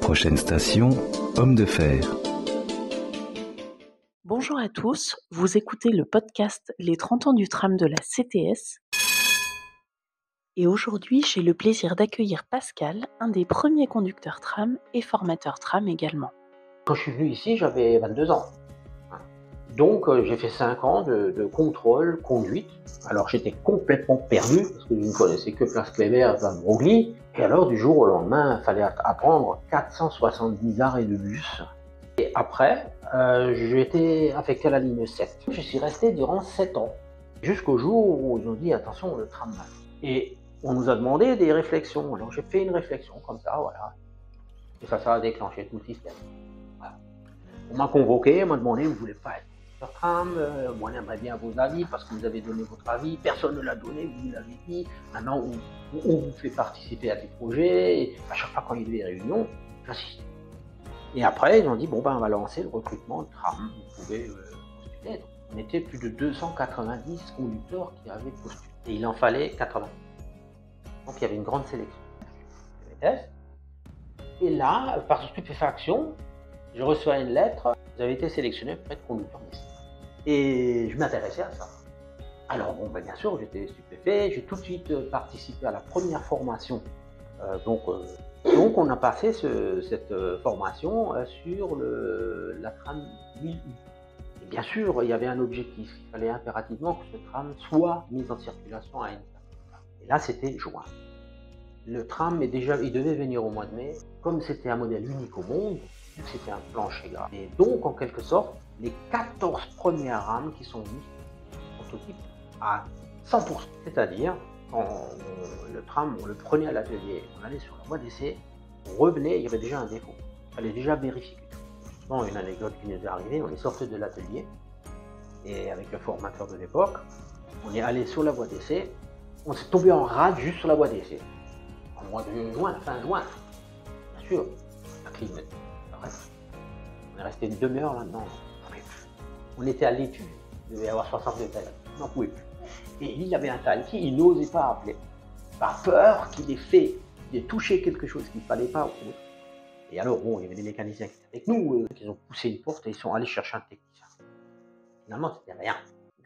Prochaine station, Homme de Fer. Bonjour à tous, vous écoutez le podcast Les 30 ans du tram de la CTS. Et aujourd'hui, j'ai le plaisir d'accueillir Pascal, un des premiers conducteurs tram et formateurs tram également. Quand je suis venu ici, j'avais 22 ans. Donc j'ai fait 5 ans de contrôle, conduite. Alors j'étais complètement perdu parce que je ne connaissais que Place Kléber et Van Broglie. Et alors du jour au lendemain, il fallait apprendre 470 arrêts de bus. Et après, j'ai été affecté à la ligne 7. Je suis resté durant 7 ans. Jusqu'au jour où ils ont dit attention, le tram va. Et on nous a demandé des réflexions. Alors j'ai fait une réflexion comme ça, voilà. Et ça a déclenché tout le système. Voilà. On m'a convoqué, on m'a demandé, vous voulez pas être sur tram, moi j'aimerais bien vos avis parce que vous avez donné votre avis, personne ne l'a donné, vous l'avez dit, maintenant on vous fait participer à des projets, et à chaque fois quand il y a des réunions, j'assiste. Et après ils ont dit, bon ben on va lancer le recrutement de tram, vous pouvez postuler. Donc, on était plus de 290 conducteurs qui avaient postulé, et il en fallait 80. Donc il y avait une grande sélection. Et là, par stupéfaction, je reçois une lettre, vous avez été sélectionné pour être conducteur d'essai. Et je m'intéressais à ça. Alors bon, ben, bien sûr, j'étais stupéfait, j'ai tout de suite participé à la première formation. Donc on a passé cette formation sur la tram 1001. Et bien sûr, il y avait un objectif, il fallait impérativement que ce tram soit mis en circulation à une date. Et là, c'était juin. Le tram il devait venir au mois de mai. Comme c'était un modèle unique au monde, c'était un plancher gras. Et donc, en quelque sorte, les 14 premières rames qui sont mises prototype à 100%. C'est-à-dire, quand le tram, on le prenait à l'atelier, on allait sur la voie d'essai, on revenait, il y avait déjà un défaut. Il fallait déjà vérifier quelque chose. Bon, une anecdote qui nous est arrivée, on est sorti de l'atelier, et avec le formateur de l'époque, on est allé sur la voie d'essai, on s'est tombé en rade juste sur la voie d'essai. Au mois de juin, fin juin, bien sûr, la clim. On est resté une demi-heure là-dedans. On était à l'étude, il devait y avoir 62 têtes, on n'en pouvait plus. Et il avait un talent qui il n'osait pas appeler, par peur qu'il ait touché quelque chose qu'il ne fallait pas. Et alors, bon, il y avait des mécaniciens qui étaient avec nous, qui ont poussé une porte et ils sont allés chercher un technicien. Finalement, c'était rien.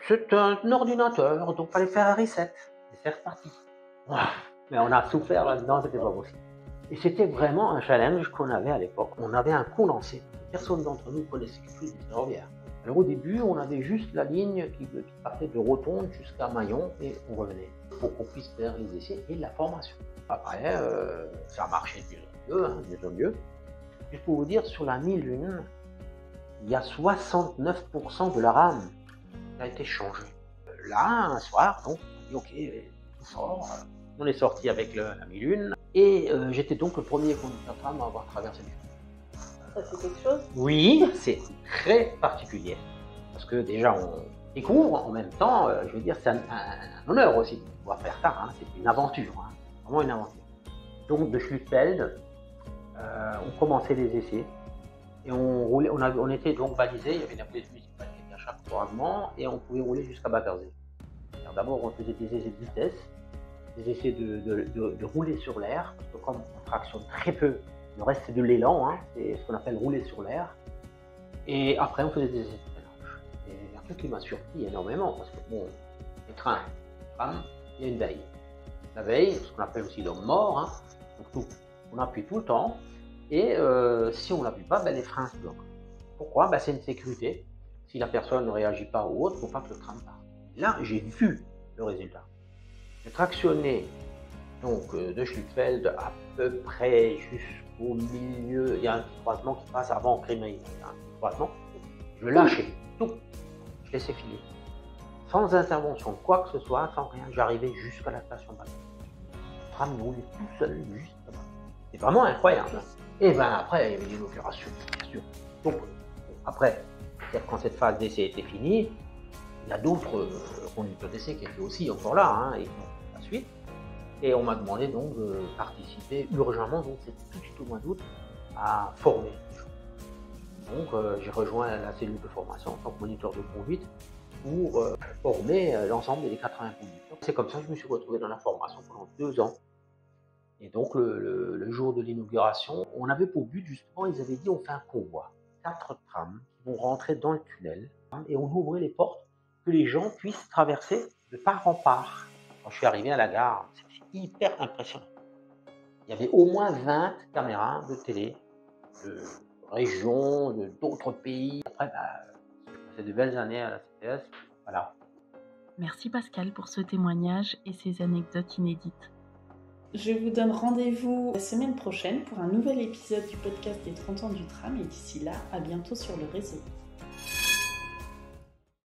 C'est un ordinateur, donc il fallait faire un reset. Et c'est reparti. Mais on a souffert là-dedans, c'était pas possible. Et c'était vraiment un challenge qu'on avait à l'époque. On avait un condensé. Personne d'entre nous connaissait quelque chose du ferroviaire. Alors au début, on avait juste la ligne qui partait de Rotonde jusqu'à Mayon et on revenait pour qu'on puisse faire les essais et la formation. Après, ça a marché de mieux en mieux. Juste pour vous dire, sur la 1001, il y a 69% de la rame qui a été changée. Là, un soir, donc, on dit ok, on sort. On est sorti avec la 1001 et j'étais donc le premier conducteur tram à avoir traversé le film. Ça c'est quelque chose ? Oui, c'est très particulier parce que déjà on découvre en même temps, je veux dire, c'est un honneur aussi de pouvoir faire ça, hein. C'est une aventure, hein. Vraiment une aventure. Donc de Schlüsselfeld, on commençait les essais et on roulait, on était donc balisé, il y avait la police municipale qui était à chaque croisement et on pouvait rouler jusqu'à Battersea. D'abord on faisait des essais de vitesse, des essais de rouler sur l'air, parce que comme on tractionne très peu, le reste c'est de l'élan, hein, c'est ce qu'on appelle rouler sur l'air. Et après on faisait des essais de freinage. Et un truc qui m'a surpris énormément, parce que bon, les trains, il y a une veille. La veille, ce qu'on appelle aussi l'homme mort, hein, donc on appuie tout le temps, et si on n'appuie pas, ben, les freins se bloquent. Pourquoi? Ben, c'est une sécurité. Si la personne ne réagit pas ou autre, il ne faut pas que le train parte. Là, j'ai vu le résultat. J'ai tractionné donc, de Schlüsselfeld à peu près jusqu'au milieu. Il y a un petit croisement qui passe avant Crémeil. Il y a un petit croisement. Je lâchais tout. Je laissais filer. Sans intervention, quoi que ce soit, sans rien, j'arrivais jusqu'à la station Battersea. Le tram roulait tout seul, juste là-bas. C'est vraiment incroyable. Et ben après, il y avait des opérations, bien sûr. Donc, après, quand cette phase d'essai était finie, il y a d'autres conducteurs d'essai qui étaient aussi encore là, hein, et la suite. Et on m'a demandé donc de participer urgemment, donc c'était tout de suite au mois d'août, à former les gens. Donc j'ai rejoint la cellule de formation en tant que moniteur de conduite pour former l'ensemble des 80 conducteurs. C'est comme ça que je me suis retrouvé dans la formation pendant 2 ans. Et donc le jour de l'inauguration, on avait pour but justement, ils avaient dit on fait un convoi, 4 trams qui vont rentrer dans le tunnel et on ouvrait les portes que les gens puissent traverser de part en part. Quand je suis arrivé à la gare, c'était hyper impressionnant. Il y avait au moins 20 caméras de télé, de régions, d'autres pays. Après, j'ai passé de belles années à la CTS. Voilà. Merci Pascal pour ce témoignage et ces anecdotes inédites. Je vous donne rendez-vous la semaine prochaine pour un nouvel épisode du podcast des 30 ans du tram et d'ici là, à bientôt sur le réseau.